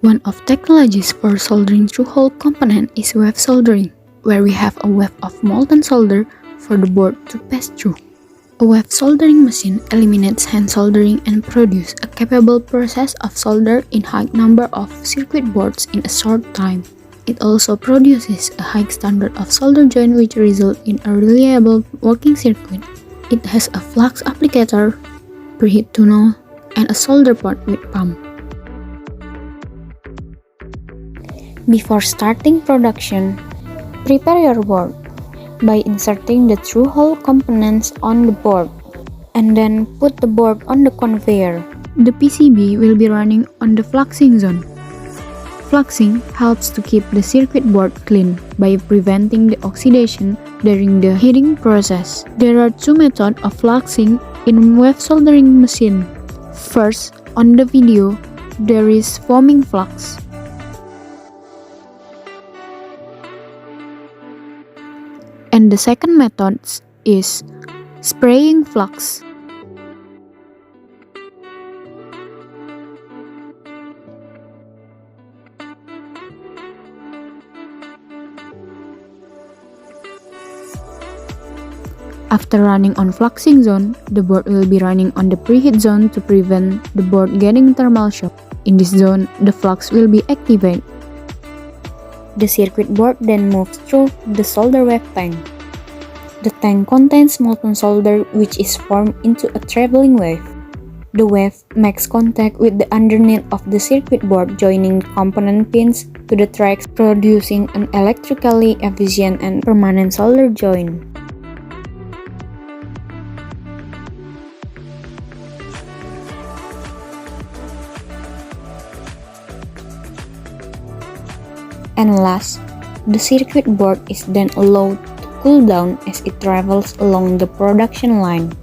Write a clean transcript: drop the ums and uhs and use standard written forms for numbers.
One of technologies for soldering through-hole component is wave soldering, where we have a wave of molten solder for the board to pass through. A wave soldering machine eliminates hand soldering and produces a capable process of solder in high number of circuit boards in a short time. It also produces a high standard of solder joint which result in a reliable working circuit. It has a flux applicator, preheat tunnel, and a solder port with pump. Before starting production, prepare your board by inserting the through-hole components on the board and then put the board on the conveyor. The PCB will be running on the fluxing zone. Fluxing helps to keep the circuit board clean by preventing the oxidation during the heating process. There are two methods of fluxing in wave soldering machine. First, on the video, there is foaming flux. And the second method is spraying flux. After running on fluxing zone, the board will be running on the preheat zone to prevent the board getting thermal shock. In this zone, the flux will be activated. The circuit board then moves through the solder wave tank. The tank contains molten solder which is formed into a traveling wave. The wave makes contact with the underneath of the circuit board, joining component pins to the tracks, producing an electrically efficient and permanent solder joint. And last, the circuit board is then allowed to cool down as it travels along the production line.